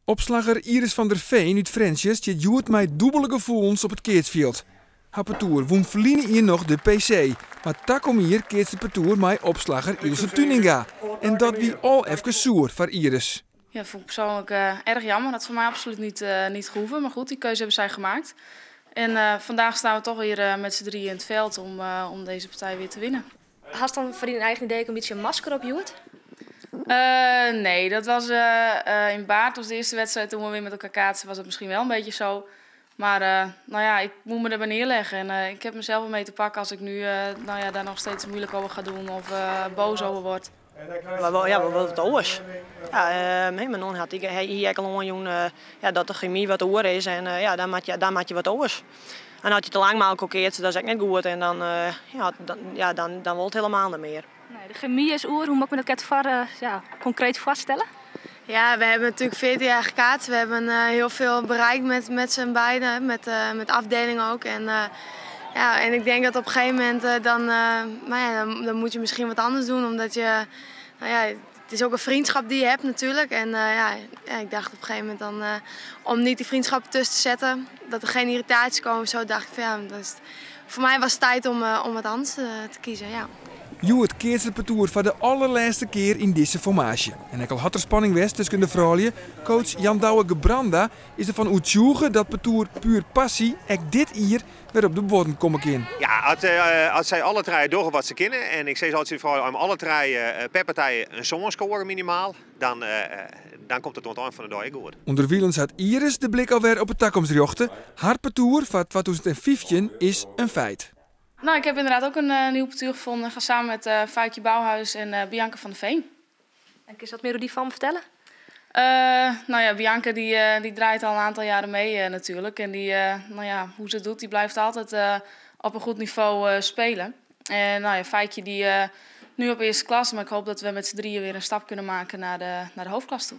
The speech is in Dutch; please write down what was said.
Opslagger Iris van der Veen uit Frensjes zit Sjoerd met dubbele gevoelens op het keertsveld. Haar partoer won verliezen hier nog de PC, maar takom hier keert de partoer met opslagger Ilse Tuninga. En dat wie al even zoer voor Iris. Ja, dat vond ik persoonlijk erg jammer. Dat voor mij absoluut niet gehoeven. Maar goed, die keuze hebben zij gemaakt. En vandaag staan we toch weer met z'n drieën in het veld om deze partij weer te winnen. Had dan voor je eigen idee een beetje een masker op, Sjoerd? Nee, dat was in Baard, was de eerste wedstrijd toen we weer met elkaar kaatsen, was het misschien wel een beetje zo. Maar nou ja, ik moet me erbij neerleggen en ik heb mezelf ermee te pakken als ik nu nou ja, daar nog steeds moeilijk over ga doen of boos over word. Ja, we willen het oors. Ja, mijn man had hier al een dat de chemie wat oor is en ja, dan maak je wat oors. En als je te lang maakt kokeert, dat is echt niet goed en dan wil het helemaal niet meer. Nee, de chemie is oer. Hoe moet ik dat concreet vaststellen? Ja, we hebben natuurlijk 14 jaar gekaatst. We hebben heel veel bereikt met z'n beiden, met afdeling ook. En ik denk dat op een gegeven moment dan moet je misschien wat anders doen. Omdat je, het is ook een vriendschap die je hebt natuurlijk. En ik dacht op een gegeven moment dan, om niet die vriendschap tussen te zetten, dat er geen irritaties komen. Zo dacht ik van voor mij was het tijd om wat anders te kiezen. Ja. Sjoerd keert het partoer voor de allerlaatste keer in deze formatie. En ik al had er spanning was tussen de vrouwen. Coach Jan Douwe Gebranda is ervan overtuigd dat partoer puur passie ek dit hier weer op de bodem komen kan. Ja, als zij alle drie doen wat ze kunnen en ik zeg altijd vooral om alle drie per partij een song scoren minimaal, dan komt het aan het eind van de dag goed. Onder wielens had Iris de blik alweer op het toekomst. Haar partoer van 2015 is een feit. Nou, ik heb inderdaad ook een nieuw partuur gevonden. Ik ga samen met Faitje Bouwhuis en Bianca van der Veen. En kun je wat meer over die van me vertellen? Nou ja, Bianca die draait al een aantal jaren mee natuurlijk. En hoe ze het doet, die blijft altijd op een goed niveau spelen. En nou ja, Faitje die nu op eerste klas, maar ik hoop dat we met z'n drieën weer een stap kunnen maken naar de hoofdklas toe.